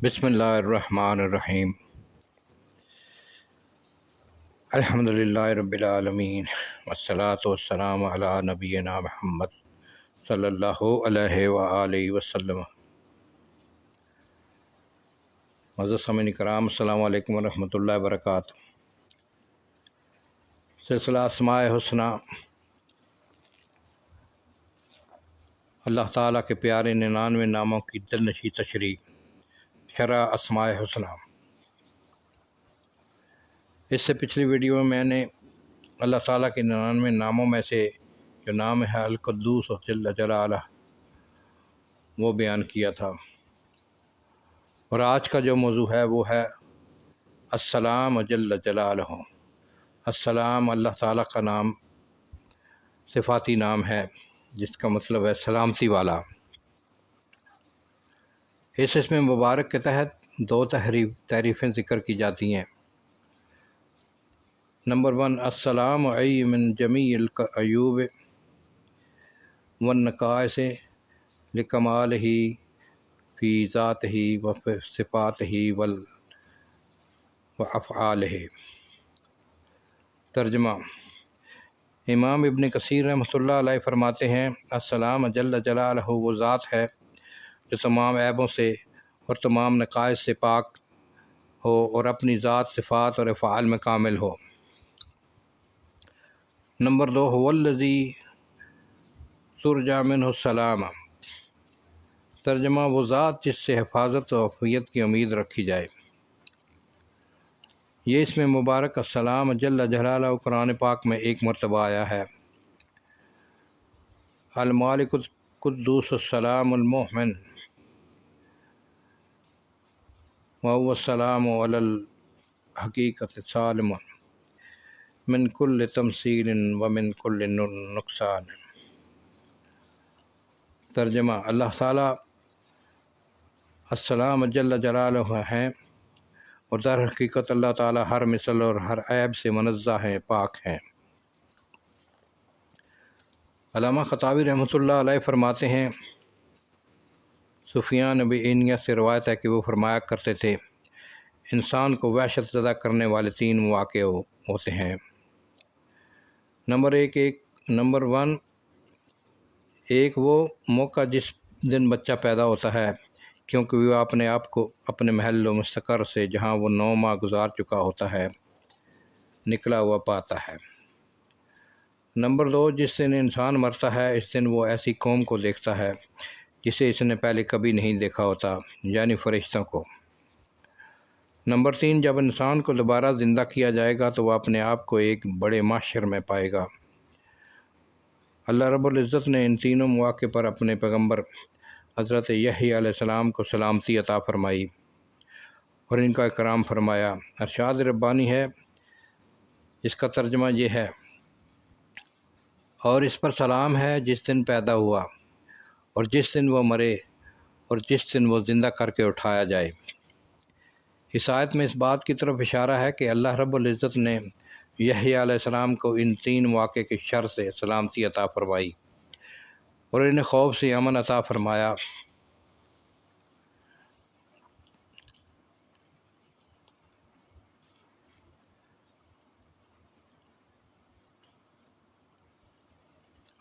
بسم اللہ الرحمن الرحیم الحمد للہ رب العالمین والصلاة والسلام علی نبینا محمد صلی اللہ علیہ وآلہ وسلم۔ معزز سامعین کرام، السلام علیکم ورحمۃ اللہ وبرکاتہ۔ سلسلہ اسماء حسنی اللہ تعالیٰ کے پیارے 99 ناموں کی دل نشیں تشریح، شرح اسماء حسنی۔ اس سے پچھلی ویڈیو میں نے اللہ تعالیٰ کے 99 ناموں میں سے جو نام ہے القدوس جل جلالہ وہ بیان کیا تھا، اور آج کا جو موضوع ہے وہ ہے السلام جل جلالہ۔ السلام اللہ تعالیٰ کا نام صفاتی نام ہے جس کا مطلب ہے سلامتی والا۔ اس اسم مبارک کے تحت دو تعریفیں ذکر کی جاتی ہیں۔ نمبر 1، السلام عی من جمیع العیوب والنقائص لکمالہ فی ذاتہ و صفاتہ و افعالہ۔ ترجمہ: امام ابن کثیر رحمۃ اللہ علیہ فرماتے ہیں، السلام جل جلالہ وہ ذات ہے جو تمام عیبوں سے اور تمام نقائص سے پاک ہو اور اپنی ذات، صفات اور افعال میں کامل ہو۔ نمبر 2، هو الذی ترجی منہ السلام۔ ترجمہ: وہ ذات جس سے حفاظت و عافیت کی امید رکھی جائے۔ یہ اسم مبارک السلام جل جلالہ قرآن پاک میں ایک مرتبہ آیا ہے۔ المالک القدوس السلام المؤمن وهو السلام علی الحقیقۃ سالم من کل تمثیل ومن کل نقصان۔ ترجمہ: اللہ تعالیٰ السلام جل جلالہ ہیں، اور در حقیقت اللہ تعالیٰ ہر مثل اور ہر عیب سے منزہ ہیں، پاک ہیں۔ علامہ خطابی رحمۃ اللہ علیہ فرماتے ہیں، سفیان بن عینیہ سے روایت ہے کہ وہ فرمایا کرتے تھے، انسان کو وحشت زدہ کرنے والے 3 مواقع ہوتے ہیں۔ نمبر 1، ایک وہ موقع جس دن بچہ پیدا ہوتا ہے، کیونکہ وہ اپنے آپ کو اپنے محل و مستقر سے جہاں وہ 9 ماہ گزار چکا ہوتا ہے نکلا ہوا پاتا ہے۔ نمبر 2، جس دن انسان مرتا ہے، اس دن وہ ایسی قوم کو دیکھتا ہے جسے اس نے پہلے کبھی نہیں دیکھا ہوتا، یعنی فرشتوں کو۔ نمبر 3، جب انسان کو دوبارہ زندہ کیا جائے گا تو وہ اپنے آپ کو ایک بڑے محشر میں پائے گا۔ اللہ رب العزت نے ان تینوں مواقع پر اپنے پیغمبر حضرت یحییٰ علیہ السلام کو سلامتی عطا فرمائی اور ان کا اکرام فرمایا۔ ارشاد ربانی ہے، اس کا ترجمہ یہ ہے، اور اس پر سلام ہے جس دن پیدا ہوا اور جس دن وہ مرے اور جس دن وہ زندہ کر کے اٹھایا جائے۔ اس آیت میں اس بات کی طرف اشارہ ہے کہ اللہ رب العزت نے یحییٰ علیہ السلام کو ان 3 مواقع کے شر سے سلامتی عطا فرمائی اور انہیں خوف سے امن عطا فرمایا۔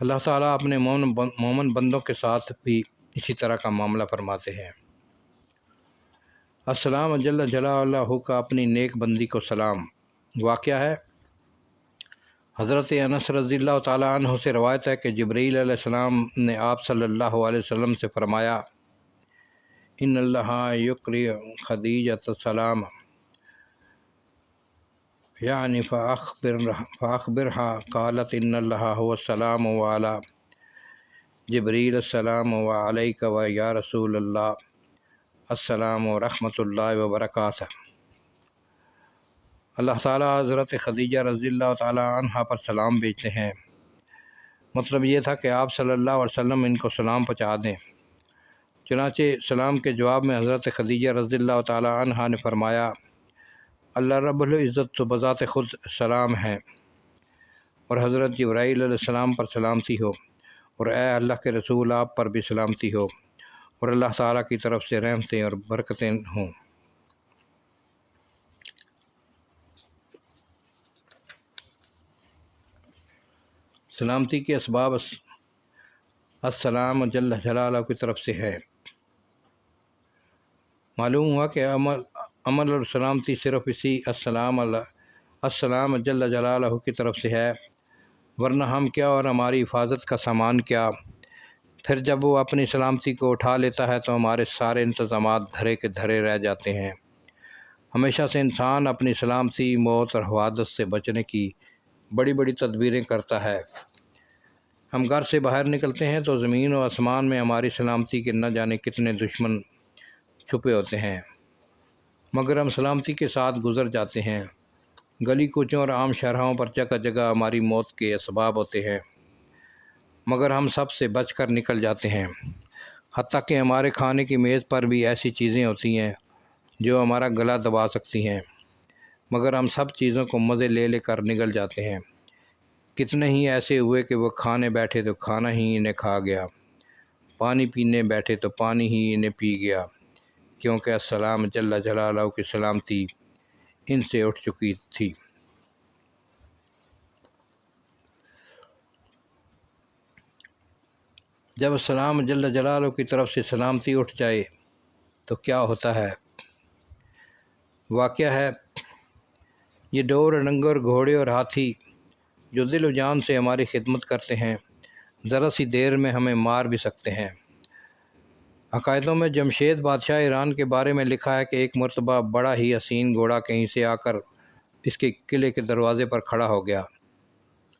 اللہ تعالیٰ اپنے مومن بندوں کے ساتھ بھی اسی طرح کا معاملہ فرماتے ہیں۔ السلام جل جلالہ کا اپنی نیک بندی کو سلام۔ واقعہ ہے، حضرت انس رضی اللہ تعالیٰ عنہ سے روایت ہے کہ جبرائیل علیہ السلام نے آپ صلی اللہ علیہ وسلم سے فرمایا، ان اللہ یقری خدیجۃ السلام، یعنی فاخبرها قالت ان اللہ هو السلام وعلی جبریل السلام وعلیک و یا رسول اللہ السلام ورحمۃ اللہ وبرکاتہ۔ اللہ تعالیٰ حضرت خدیجہ رضی اللہ تعالیٰ عنہ پر سلام بھیجتے ہیں۔ مطلب یہ تھا کہ آپ صلی اللہ علیہ وسلم ان کو سلام پہنچا دیں۔ چنانچہ سلام کے جواب میں حضرت خدیجہ رضی اللہ تعالیٰ عنہ نے فرمایا، اللہ رب العزت تو بذات خود سلام ہے، اور حضرت جبرائیل علیہ السلام پر سلامتی ہو، اور اے اللہ کے رسول آپ پر بھی سلامتی ہو، اور اللہ تعالیٰ کی طرف سے رحمتیں اور برکتیں ہوں۔ سلامتی کے اسباب السلام جل جلالہ کی طرف سے ہے۔ معلوم ہوا کہ عمل اور سلامتی صرف اسی السلام جل جلالہ کی طرف سے ہے، ورنہ ہم کیا اور ہماری حفاظت کا سامان کیا۔ پھر جب وہ اپنی سلامتی کو اٹھا لیتا ہے تو ہمارے سارے انتظامات دھرے کے دھرے رہ جاتے ہیں۔ ہمیشہ سے انسان اپنی سلامتی، موت اور حوادث سے بچنے کی بڑی بڑی تدبیریں کرتا ہے۔ ہم گھر سے باہر نکلتے ہیں تو زمین و آسمان میں ہماری سلامتی کے نہ جانے کتنے دشمن چھپے ہوتے ہیں، مگر ہم سلامتی کے ساتھ گزر جاتے ہیں۔ گلی کوچوں اور عام شاہراہوں پر جگہ جگہ ہماری موت کے اسباب ہوتے ہیں، مگر ہم سب سے بچ کر نکل جاتے ہیں۔ حتیٰ کہ ہمارے کھانے کی میز پر بھی ایسی چیزیں ہوتی ہیں جو ہمارا گلا دبا سکتی ہیں، مگر ہم سب چیزوں کو مزے لے لے کر نگل جاتے ہیں۔ کتنے ہی ایسے ہوئے کہ وہ کھانے بیٹھے تو کھانا ہی انہیں کھا گیا، پانی پینے بیٹھے تو پانی ہی انہیں پی گیا، کیونکہ السلام جل جلالہ کی سلامتی ان سے اٹھ چکی تھی۔ جب السلام جل جلالہ کی طرف سے سلامتی اٹھ جائے تو کیا ہوتا ہے؟ واقعہ ہے، یہ ڈور، ڈنگر، گھوڑے اور ہاتھی جو دل و جان سے ہماری خدمت کرتے ہیں، ذرا سی دیر میں ہمیں مار بھی سکتے ہیں۔ عقائدوں میں جمشید بادشاہ ایران کے بارے میں لکھا ہے کہ ایک مرتبہ بڑا ہی حسین گھوڑا کہیں سے آ کر اس کے قلعے کے دروازے پر کھڑا ہو گیا۔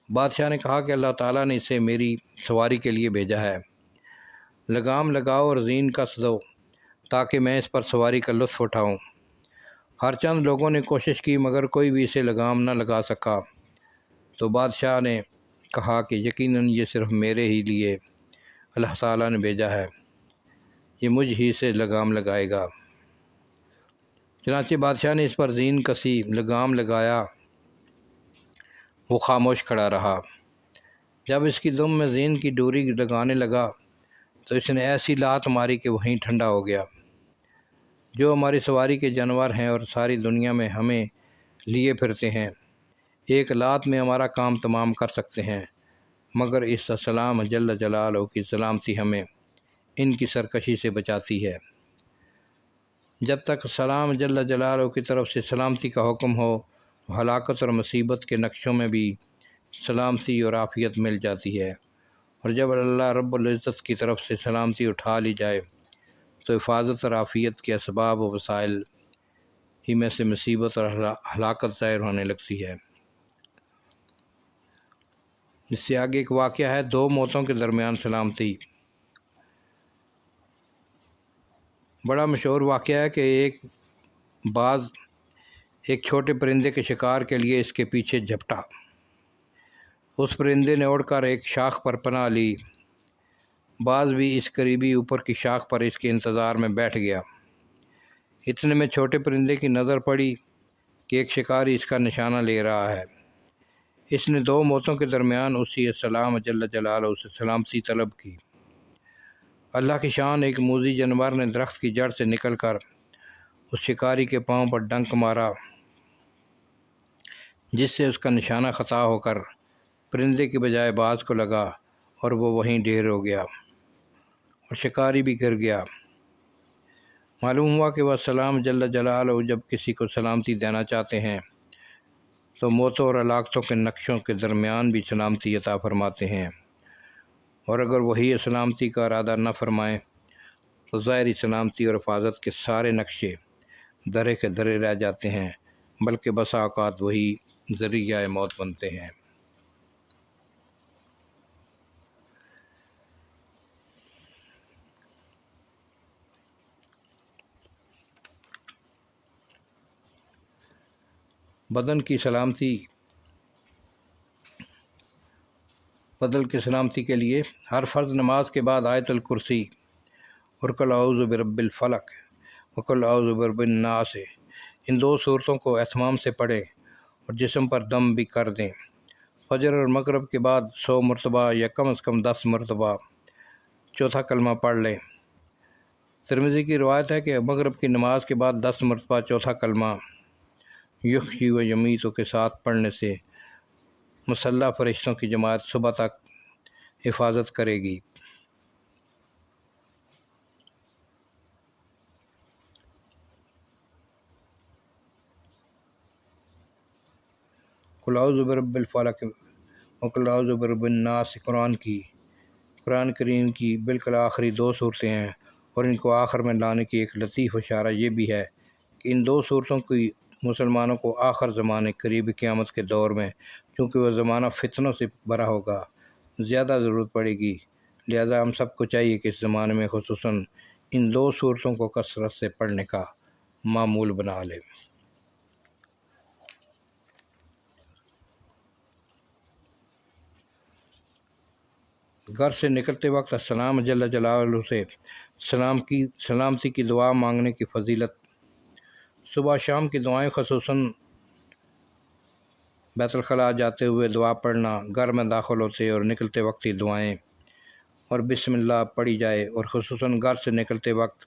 بادشاہ نے کہا کہ اللہ تعالیٰ نے اسے میری سواری کے لیے بھیجا ہے، لگام لگاؤ اور زین کس دو تاکہ میں اس پر سواری کا لطف اٹھاؤں۔ ہر چند لوگوں نے کوشش کی مگر کوئی بھی اسے لگام نہ لگا سکا، تو بادشاہ نے کہا کہ یقیناً یہ صرف میرے ہی لیے اللہ تعالیٰ نے بھیجا ہے، یہ مجھ ہی سے لگام لگائے گا۔ چنانچہ بادشاہ نے اس پر زین کسی، لگام لگایا، وہ خاموش کھڑا رہا۔ جب اس کی دم میں زین کی ڈوری لگانے لگا تو اس نے ایسی لات ماری کہ وہیں ٹھنڈا ہو گیا۔ جو ہماری سواری کے جانور ہیں اور ساری دنیا میں ہمیں لیے پھرتے ہیں، ایک لات میں ہمارا کام تمام کر سکتے ہیں، مگر اس السلام جل جلالہ کی سلامتی ہمیں ان کی سرکشی سے بچاتی ہے۔ جب تک السلام جل جلالہ کی طرف سے سلامتی کا حکم ہو، ہلاکت اور مصیبت کے نقشوں میں بھی سلامتی اور عافیت مل جاتی ہے، اور جب اللہ رب العزت کی طرف سے سلامتی اٹھا لی جائے تو حفاظت اور عافیت کے اسباب و وسائل ہی میں سے مصیبت اور ہلاکت ظاہر ہونے لگتی ہے۔ اس سے آگے ایک واقعہ ہے، دو موتوں کے درمیان سلامتی۔ بڑا مشہور واقعہ ہے کہ ایک چھوٹے پرندے کے شکار کے لیے اس کے پیچھے جھپٹا۔ اس پرندے نے اڑ کر ایک شاخ پر پناہ لی، باز بھی اس قریبی اوپر کی شاخ پر اس کے انتظار میں بیٹھ گیا۔ اتنے میں چھوٹے پرندے کی نظر پڑی کہ ایک شکاری اس کا نشانہ لے رہا ہے۔ اس نے دو موتوں کے درمیان اسی السلام جل جلالہ سے سلامتی طلب کی۔ اللہ کی شان، ایک موذی جانور نے درخت کی جڑ سے نکل کر اس شکاری کے پاؤں پر ڈنک مارا، جس سے اس کا نشانہ خطا ہو کر پرندے کی بجائے باز کو لگا اور وہ وہیں ڈھیر ہو گیا اور شکاری بھی گر گیا۔ معلوم ہوا کہ وہ السلام جل جلالہ جب کسی کو سلامتی دینا چاہتے ہیں تو موتوں اور ہلاکتوں کے نقشوں کے درمیان بھی سلامتی عطا فرماتے ہیں، اور اگر وہی سلامتی کا ارادہ نہ فرمائیں تو ظاہری سلامتی اور حفاظت کے سارے نقشے درے کے درے رہ جاتے ہیں، بلکہ بسا اوقات وہی ذریعہ موت بنتے ہیں۔ بدن کی سلامتی کے لیے ہر فرض نماز کے بعد آیت الکرسی اور قل اعوذ برب الفلق وقل اعوذ برب الناس، ان دو صورتوں کو اہتمام سے پڑھیں اور جسم پر دم بھی کر دیں۔ فجر اور مغرب کے بعد 100 مرتبہ یا کم از کم 10 مرتبہ چوتھا کلمہ پڑھ لیں۔ ترمذی کی روایت ہے کہ مغرب کی نماز کے بعد 10 مرتبہ چوتھا کلمہ یحیی و یمیت کے ساتھ پڑھنے سے مسلح فرشتوں کی جماعت صبح تک حفاظت کرے گی۔ قل اعوذ برب الفلق و قل اعوذ برب الناس قرآن کریم کی بالکل آخری 2 صورتیں ہیں، اور ان کو آخر میں لانے کی ایک لطیف اشارہ یہ بھی ہے کہ ان 2 صورتوں کی مسلمانوں کو آخر زمانے قریب قیامت کے دور میں، چونکہ وہ زمانہ فتنوں سے بھرا ہوگا، زیادہ ضرورت پڑے گی، لہذا ہم سب کو چاہیے کہ اس زمانے میں خصوصاً ان 2 صورتوں کو کثرت سے پڑھنے کا معمول بنا لیں۔ گھر سے نکلتے وقت السلام جل جلالہ سے سلامتی کی دعا مانگنے کی فضیلت۔ صبح شام کی دعائیں خصوصاً بیت الخلاء جاتے ہوئے دعا پڑھنا، گھر میں داخل ہوتے اور نکلتے وقت کی دعائیں اور بسم اللہ پڑھی جائے، اور خصوصاً گھر سے نکلتے وقت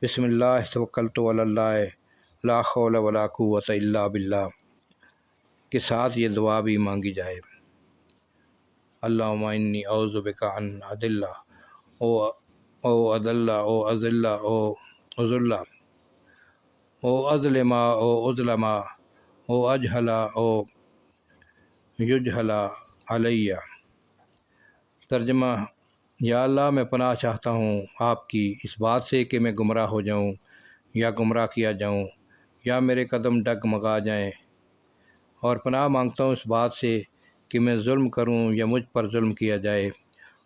بسم اللہ توکلت علی اللہ لا حول ولا قوۃ الا باللہ کے ساتھ یہ دعا بھی مانگی جائے۔ اللہم انی اعوذ بک ان اضل او اضل او اذل او اضل او اظلم او اظلم او اجہل او یجہل علی۔ ترجمہ: یا اللہ، میں پناہ چاہتا ہوں آپ کی اس بات سے کہ میں گمراہ ہو جاؤں یا گمراہ کیا جاؤں یا میرے قدم ڈگمگا جائیں، اور پناہ مانگتا ہوں اس بات سے کہ میں ظلم کروں یا مجھ پر ظلم کیا جائے،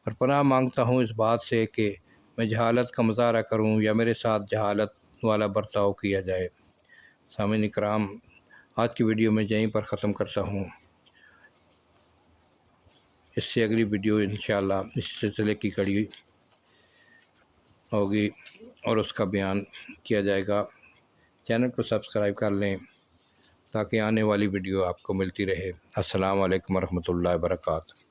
اور پناہ مانگتا ہوں اس بات سے کہ میں جہالت کا مظاہرہ کروں یا میرے ساتھ جہالت والا برتاؤ کیا جائے۔ سامعین اکرام، آج کی ویڈیو میں یہیں پر ختم کرتا ہوں۔ اس سے اگلی ویڈیو انشاءاللہ اس سلسلے کی کڑی ہوگی اور اس کا بیان کیا جائے گا۔ چینل کو سبسکرائب کر لیں تاکہ آنے والی ویڈیو آپ کو ملتی رہے۔ السلام علیکم ورحمۃ اللہ وبرکاتہ۔